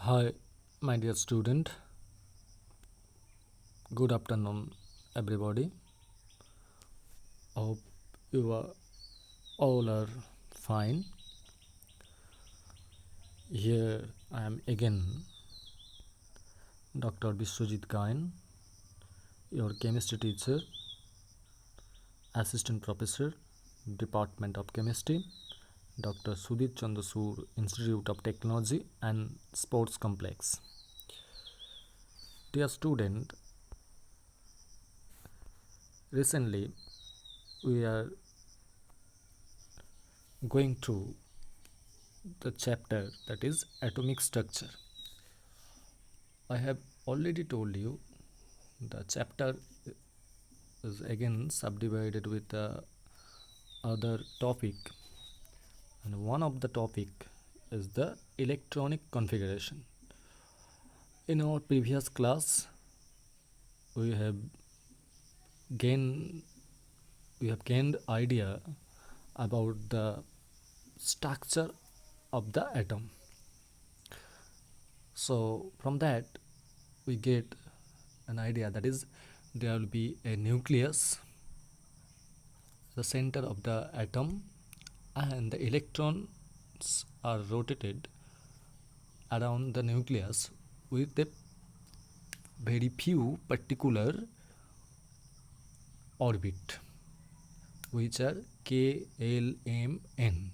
Hi, my dear student. Good afternoon, everybody. Hope you are all are fine. Here I am again, Dr. Biswajit Kain, your chemistry teacher, assistant professor, Department of Chemistry, Dr. Sudhir Chandrasoor, Institute of Technology and Sports Complex. Dear student, recently we are going through the chapter that is atomic structure. I have already told you the chapter is again subdivided with the other topic, and one of the topic is the electronic configuration. In our previous class, we have gained idea about the structure of the atom. So from that we get an idea that is there will be a nucleus, the center of the atom, and the electrons are rotated around the nucleus with a very few particular orbit, which are K, L, M, N.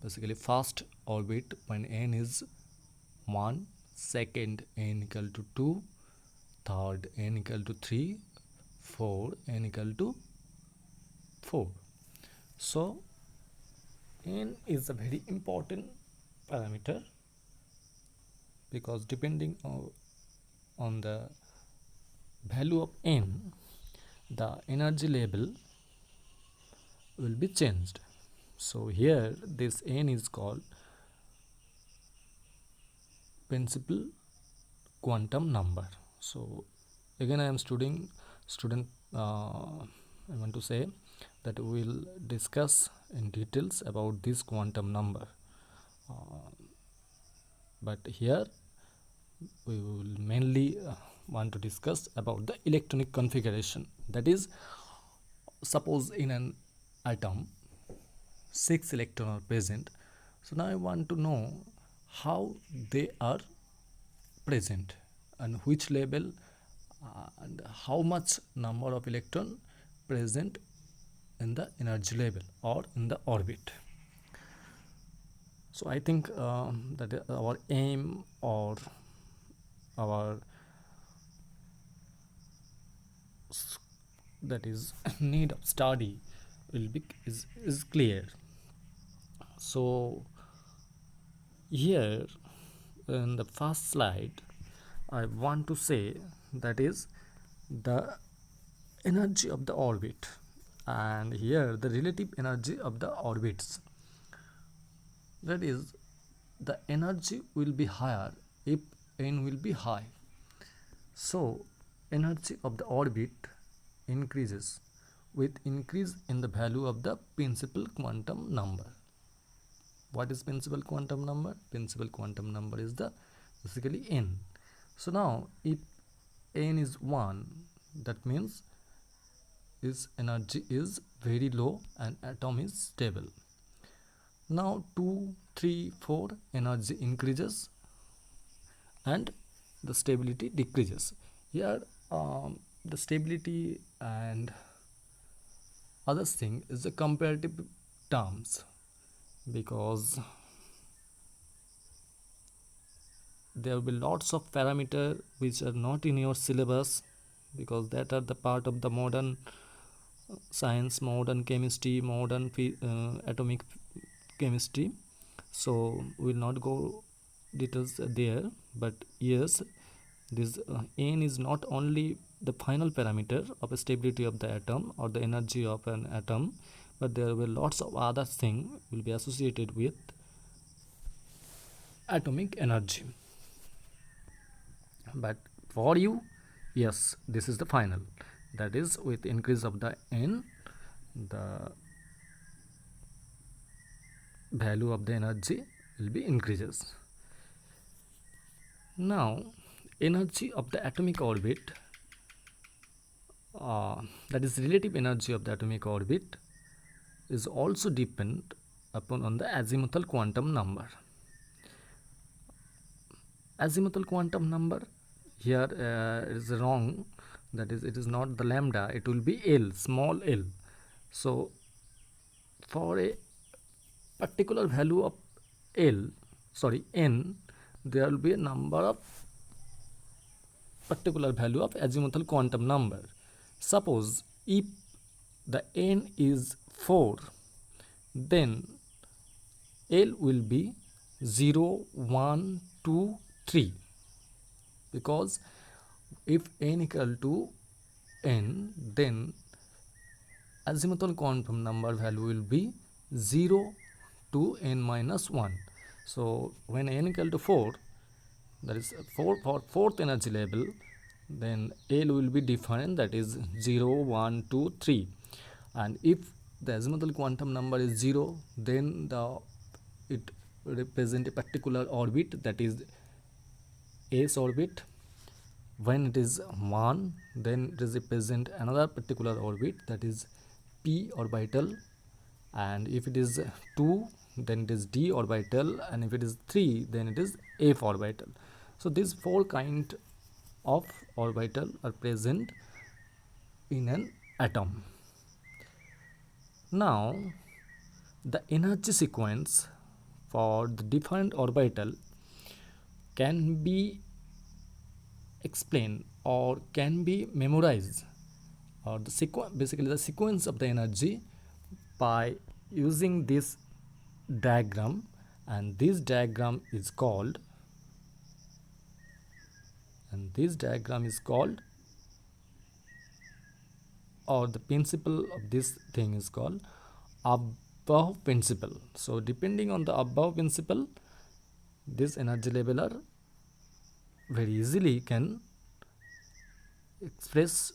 Basically, first orbit when N is 1, second N equal to 2, third N equal to 3, 4 N equal to 4. So N is a very important parameter because depending on the value of N, the energy level will be changed. So here this N is called principal quantum number. So again I am student I want to say that we will discuss in details about this quantum number, but here we will mainly want to discuss about the electronic configuration. That is, suppose in an atom 6 electrons are present. So now I want to know how they are present and which level and how much number of electron present in the energy level or in the orbit. So I think that our aim or our that is need of study will be is clear. So here in the first slide I want to say that is the energy of the orbit, and here the relative energy of the orbits. That is, the energy will be higher if n will be high. So energy of the orbit increases with increase in the value of the principal quantum number. What is principal quantum number? Principal quantum number is the basically n. So now if n is 1, that means its energy is very low and atom is stable. Now 2, 3, 4 energy increases and the stability decreases. Here the stability and other thing is the comparative terms, because there will be lots of parameter which are not in your syllabus, because that are the part of the modern science, modern chemistry, modern atomic chemistry. So we will not go details there, but yes, this n is not only the final parameter of a stability of the atom or the energy of an atom, but there will lots of other things will be associated with atomic energy. But for you, yes, this is the final. That is, with increase of the n, the value of the energy will be increases. Now energy of the atomic orbit, that is relative energy of the atomic orbit, is also depend upon on the azimuthal quantum number. Azimuthal quantum number here is wrong, that is it is not the lambda, it will be L, small l. So for a particular value of n, there will be a number of particular value of azimuthal quantum number. Suppose if the n is 4, then L will be 0, 1, 2, 3, because if n equal to n, then azimuthal quantum number value will be 0 to n minus 1. So when n equal to 4, that is 4 for fourth energy level, then L will be different, that is 0, 1, 2, 3. And if the azimuthal quantum number is 0, then it represent a particular orbit, that is S orbit. When it is 1, then it is represent another particular orbit, that is p orbital. And if it is 2, then it is d orbital, and if it is 3, then it is f orbital. So these four kind of orbital are present in an atom. Now the energy sequence for the different orbital can be explained or can be memorized, or the sequence, basically the sequence of the energy, by using this diagram. And this diagram is called or the principle of this thing is called above principle. So depending on the above principle, this energy level are very easily can express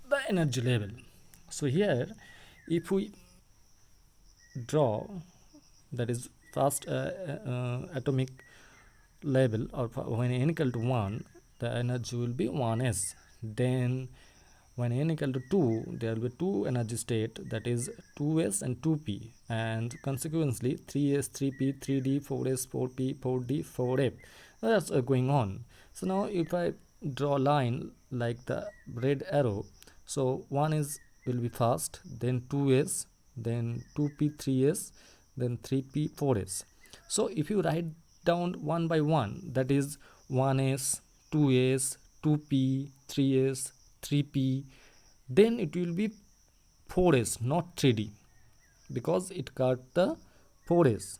the energy level. So here if we draw, that is first atomic level, or when n equal to 1, the energy will be 1s. Then when n equal to 2, there will be 2 energy state, that is 2s and 2p, and consequently 3s, 3p, 3d, 4s, 4p, 4d, 4f. That's going on. So now if I draw a line like the red arrow, so 1 is will be first, then 2s, then 2p, 3s, then 3p, 4s. So if you write down one by one, that is 1s, 2s, 2p, 3s, 3p, then it will be 4s, not 3d, because it got the 4s.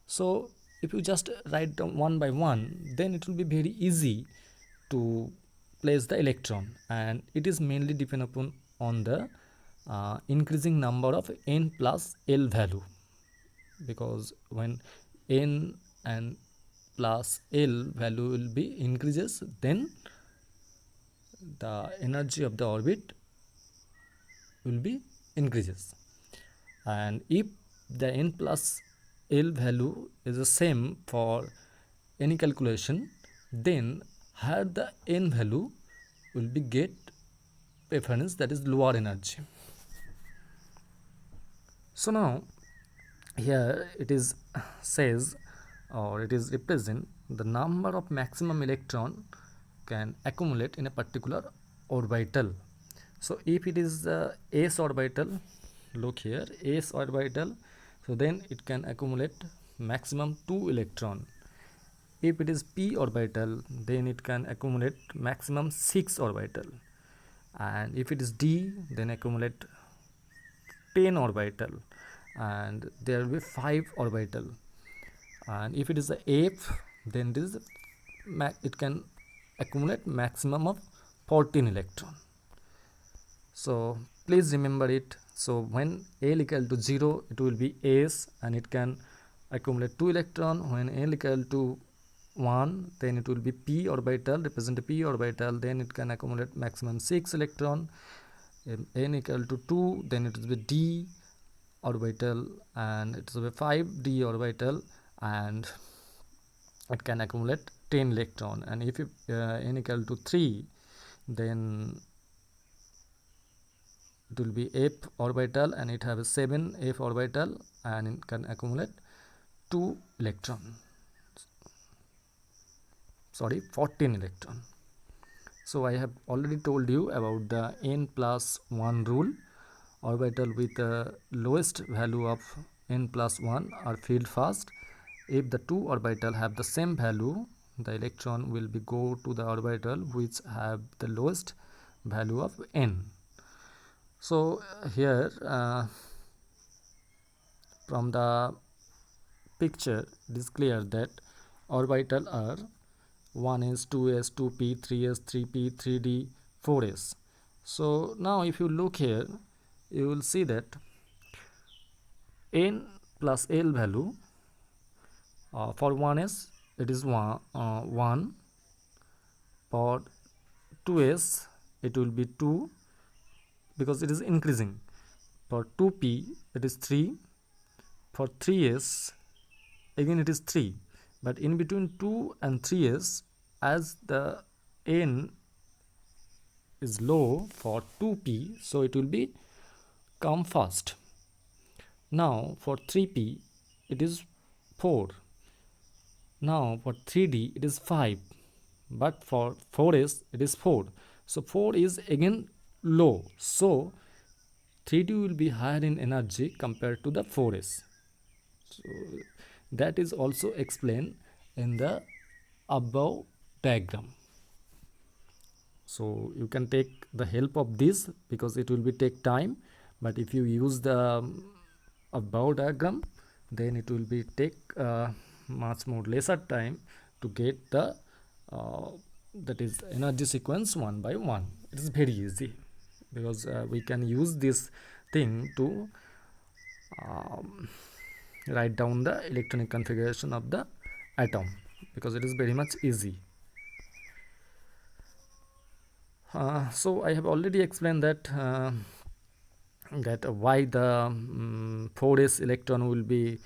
So if you just write down one by one, then it will be very easy to place the electron, and it is mainly depend upon on the increasing number of n plus l value, because when n and plus l value will be increases, then the energy of the orbit will be increases. And if the n plus l value is the same for any calculation, then here the n value will be get preference, that is lower energy. So now here it is says, or it is represent the number of maximum electron can accumulate in a particular orbital. So if it is s orbital, look here, s orbital, so then it can accumulate maximum 2 electron. If it is p orbital, then it can accumulate maximum 6 orbital. And if it is d, then accumulate 10 orbital, and there will be 5 orbital. And if it is the f, then this it can accumulate maximum of 14 electron. So please remember it. So when L equal to 0, it will be S, and it can accumulate 2 electron. When L equal to 1, then it will be p orbital, represent a p orbital, then it can accumulate maximum 6 electron. N equal to 2, then it will be d orbital, and it will be 5d orbital, and it can accumulate 10 electron, and if n equal to 3, then it will be f orbital, and it have a 7 f orbital, and it can accumulate 2 electron, sorry, 14 electron. So I have already told you about the n plus 1 rule. Orbital with the lowest value of n plus 1 are filled fast. If the two orbital have the same value, the electron will be go to the orbital which have the lowest value of n. So here from the picture it is clear that orbital are 1s, 2s, 2p, 3s, 3p, 3d, 4s. So now if you look here, you will see that n plus l value for 1s it is 1, for 2s it will be 2 because it is increasing, for 2p it is 3, for 3s again it is 3, but in between 2 and 3s, as the n is low for 2p, so it will be come fast. Now for 3p it is 4, now for 3d it is 5, but for 4s it is 4, so 4 is again low, so 3d will be higher in energy compared to the 4s. So that is also explained in the above diagram. So you can take the help of this because it will be take time, but if you use the above diagram, then it will be take much more lesser time to get the that is energy sequence one by one. It is very easy because we can use this thing to write down the electronic configuration of the atom, because it is very much easy. So I have already explained that why the 4s electron will be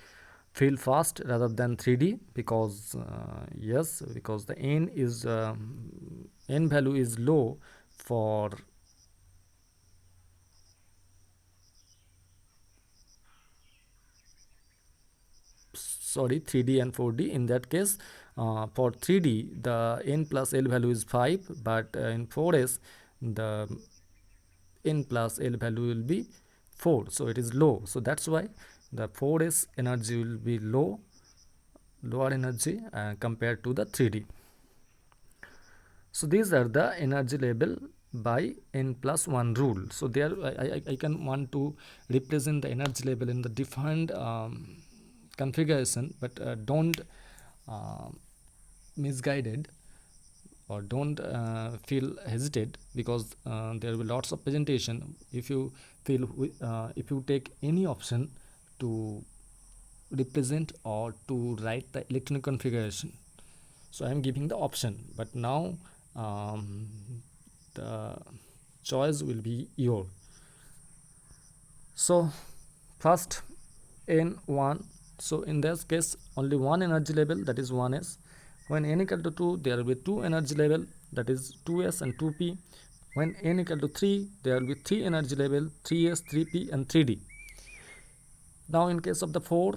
filled fast rather than 3d, because yes, because the n is n value is low for sorry 3d and 4d. In that case, for 3d the n plus l value is 5, but in 4s the n plus l value will be 4, so it is low. So that's why the 4s energy will be lower energy compared to the 3d. So these are the energy level by n plus 1 rule. So there I can want to represent the energy level in the different configuration, but don't misguided or don't feel hesitate, because there will be lots of presentation. If you feel if you take any option to represent or to write the electronic configuration, so I am giving the option, but now the choice will be your. So first n1, so in this case only one energy level, that is 1s. When n equal to 2, there will be two energy level, that is 2s and 2p. When n equal to 3, there will be three energy level, 3s, 3p and 3d. Now in case of the 4,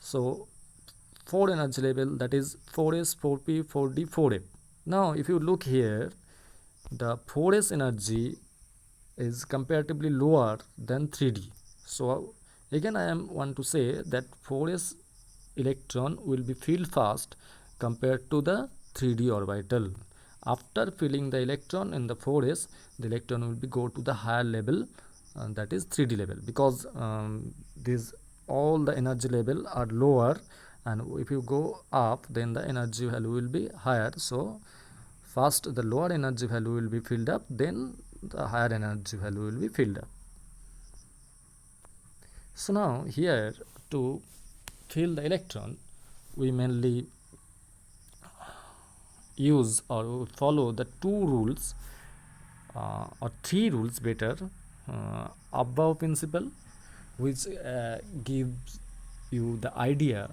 so 4 energy level, that is 4s, 4p, 4d, 4f. Now if you look here, the 4s energy is comparatively lower than 3d. So again I am want to say that 4s electron will be filled fast compared to the 3d orbital. After filling the electron in the 4s, the electron will be go to the higher level, that is 3d level, because these all the energy level are lower, and if you go up, then the energy value will be higher. So first the lower energy value will be filled up, then the higher energy value will be filled up. So now here, to fill the electron, we mainly use or follow the two rules or three rules better, above principle, which gives you the idea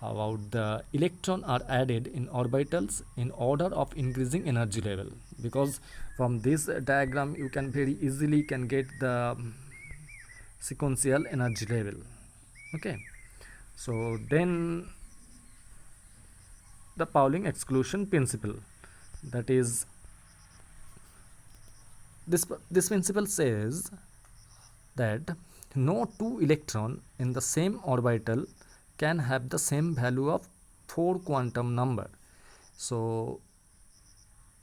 about the electron are added in orbitals in order of increasing energy level, because from this diagram you can very easily can get the sequential energy level. Okay, so then the Pauling exclusion principle, that is, this principle says that no two electron in the same orbital can have the same value of 4 quantum number. So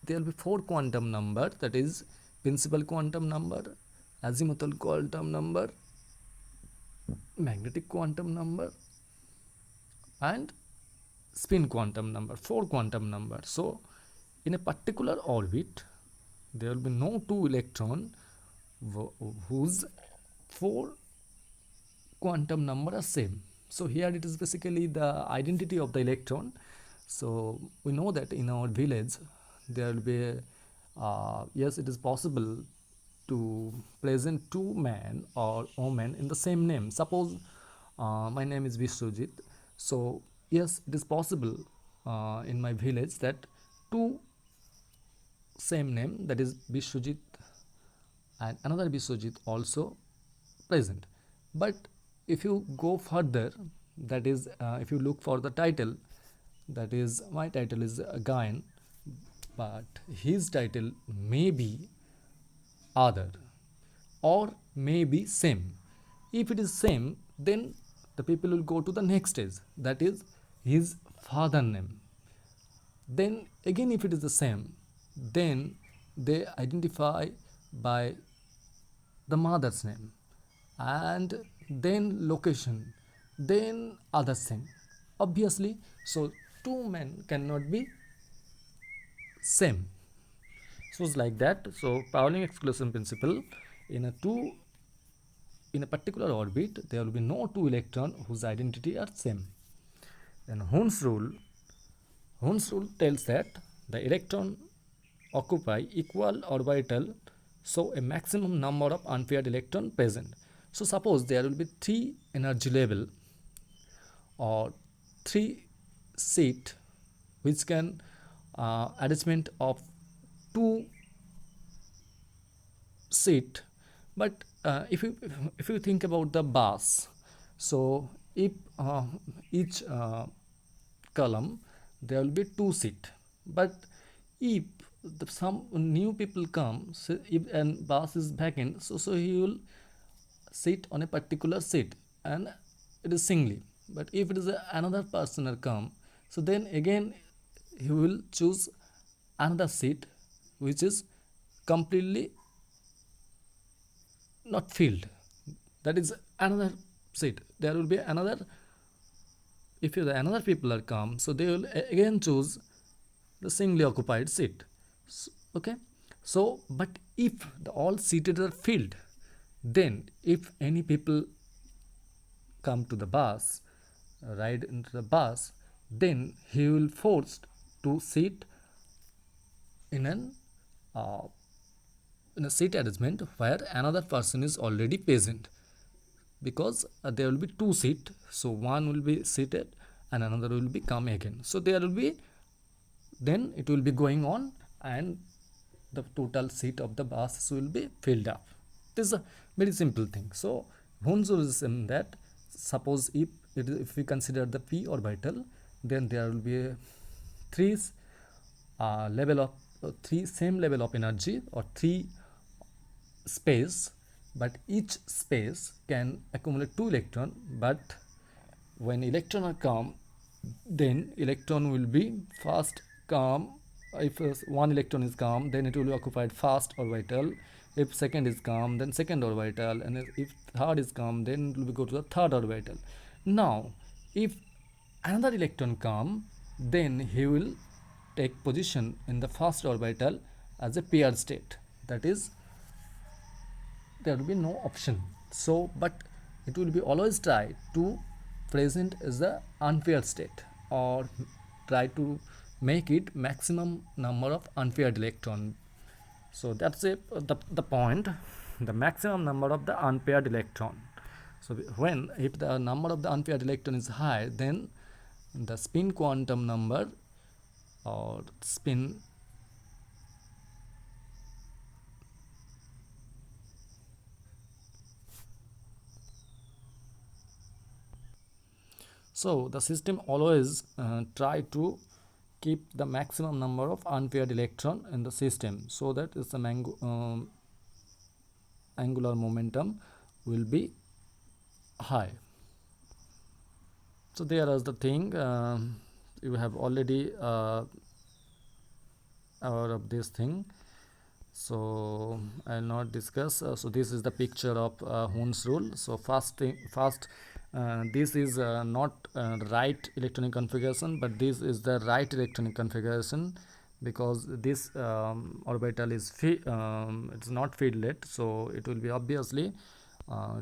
there will be 4 quantum number, that is principal quantum number, azimuthal quantum number, magnetic quantum number, and spin quantum number, 4 quantum number. So in a particular orbit there will be no two electron whose 4 quantum number are same. So here it is basically the identity of the electron. So we know that in our village there will be yes, it is possible to present two men or women in the same name. Suppose my name is Vishwajit. So yes, it is possible in my village that two same name, that is Vishwajit and another Vishwajit also present. But if you go further, that is if you look for the title, that is my title is Gayan, but his title may be other or may be same. If it is same, then the people will go to the next stage, that is his father name. Then again if it is the same, then they identify by the mother's name, and then location, then other thing. Obviously, so two men cannot be same. So it's like that. So Pauling exclusion principle, in a particular orbit there will be no two electron whose identity are same. Then Hund's rule tells that the electron occupy equal orbital, so a maximum number of unpaired electron present. So suppose there will be 3 energy level or 3 seat which can arrangement of 2 seat. But if you think about the bus, so if each column there will be 2 seat, but if some new people come, so if and bus is vacant, so he will sit on a particular seat and it is singly. But if it is another person come, so then again he will choose another seat which is completely not filled, that is another seat. There will be another, if another people are come, so they will again choose the singly occupied seat. So, okay, so but if the all seated are filled, then if any people come to the bus, ride into the bus, then he will forced to sit in an uh, in a seat arrangement where another person is already present, because there will be 2 seat, so one will be seated and another will be come again, so there will be, then it will be going on and the total seat of the bus will be filled up. This is a very simple thing. So Hund's rule is in that, suppose if we consider the p orbital, then there will be 3 level of 3 same level of energy or 3 space, but each space can accumulate 2 electron. But when electron are come, then electron will be first come. If one electron is come, then it will be occupied first orbital. If second is come, then second orbital, and if third is come, then it will be go to the third orbital. Now if another electron come, then he will take position in the first orbital as a paired state, that is there will be no option. So but it will be always try to present as the unpaired state, or try to make it maximum number of unpaired electron. So that's it, the point, the maximum number of the unpaired electron. So when if the number of the unpaired electron is high, then the spin quantum number or spin. So the system always try to keep the maximum number of unpaired electron in the system, so that is the angular momentum will be high. So there is the thing, you have already aware of this thing, so I'll not discuss. So this is the picture of Hund's rule. So first this is not right electronic configuration, but this is the right electronic configuration, because this orbital is it's not fielded, so it will be obviously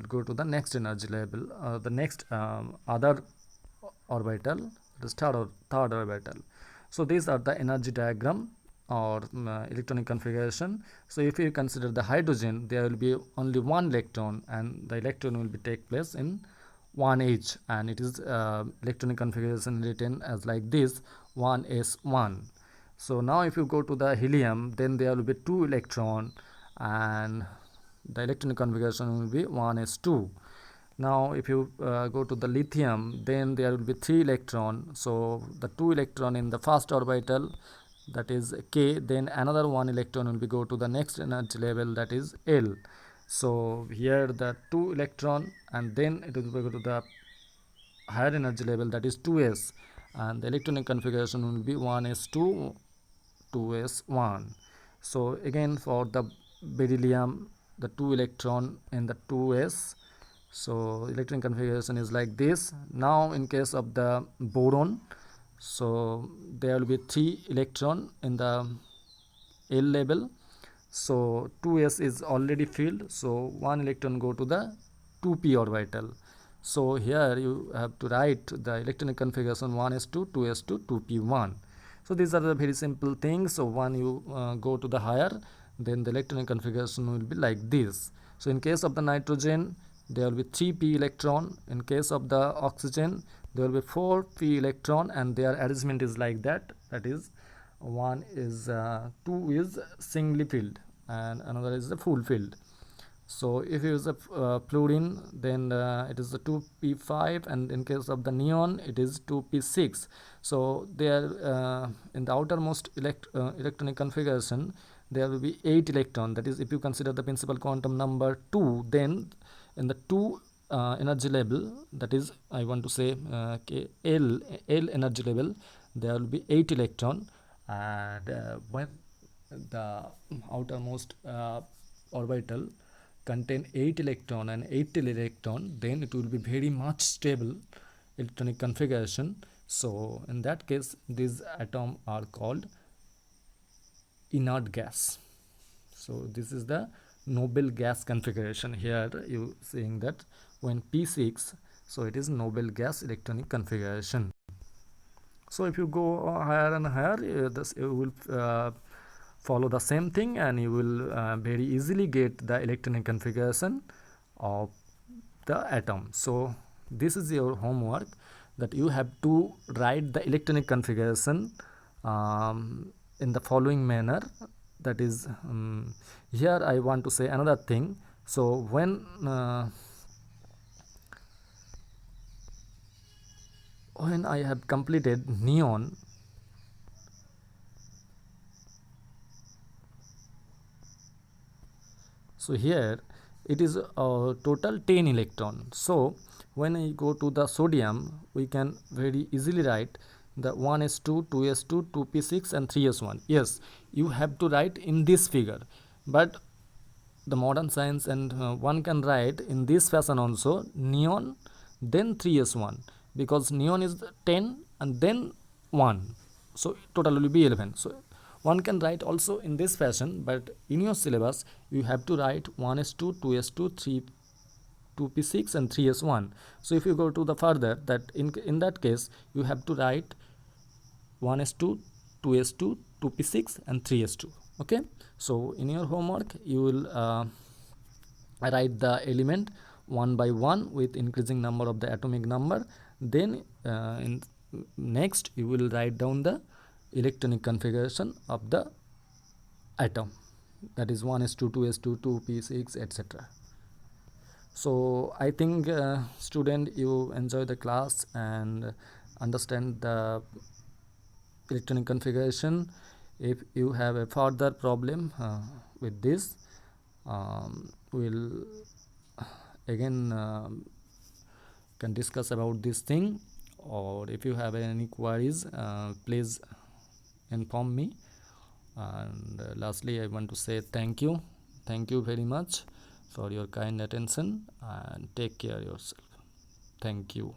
go to the next energy level, the next other orbital, the third orbital. So these are the energy diagram or electronic configuration. So if you consider the hydrogen, there will be only one electron, and the electron will be take place in one each, and it is electronic configuration written as like this, 1s1. So now if you go to the helium, then there will be two electron, and the electronic configuration will be 1s2. Now if you go to the lithium, then there will be 3 electron, so the 2 electron in the first orbital, that is K, then another 1 electron will be go to the next energy level, that is L. So here the 2 electron, and then it will go to the higher energy level, that is 2s, and the electronic configuration will be 1s2, 2s1. So again for the beryllium, the 2 electron in the 2s, so electronic configuration is like this. Now in case of the boron, so there will be 3 electron in the L level, so 2s is already filled, so 1 electron go to the 2p orbital. So here you have to write the electronic configuration 1s2, 2s2, 2p1. So these are the very simple things. So when you go to the higher, then the electronic configuration will be like this. So in case of the nitrogen, there will be 3p electron. In case of the oxygen, there will be 4p electron, and their arrangement is like that, that is one is 2 is singly filled and another is the full filled. So if you use a fluorine, then it is the 2p5, and in case of the neon it is 2p6. So there in the outermost electronic configuration, there will be 8 electron, that is if you consider the principal quantum number 2, then in the 2 energy level, that is I want to say L energy level, there will be 8 electron, and when the outermost orbital contain 8 electron and 8 electron, then it will be very much stable electronic configuration. So in that case, these atoms are called inert gas. So this is the noble gas configuration. Here you seeing that when p6, so it is noble gas electronic configuration. So if you go higher and higher, this you will follow the same thing, and you will very easily get the electronic configuration of the atom. So this is your homework, that you have to write the electronic configuration in the following manner. That is here I want to say another thing. So when I have completed neon, so here it is total 10 electron. So when I go to the sodium, we can very easily write the 1s2, 2s2, 2p6 and 3s1. Yes, you have to write in this figure, but the modern science, and one can write in this fashion also, neon then 3s1, because neon is 10 and then 1, so total will be 11. So one can write also in this fashion, but in your syllabus you have to write 1s2, 2s2, 3 2p6 and 3s1. So if you go to the further, that in that case you have to write 1s2, 2s2, 2p6 and 3s2. Okay, so in your homework you will write the element one by one with increasing number of the atomic number. Then in next you will write down the electronic configuration of the atom, that is 1s2 2s2 2p6 etc. So I think student, you enjoy the class and understand the electronic configuration. If you have a further problem with this, we'll again can discuss about this thing, or if you have any queries, please inform me. And lastly, I want to say thank you very much for your kind attention, and take care yourself. Thank you.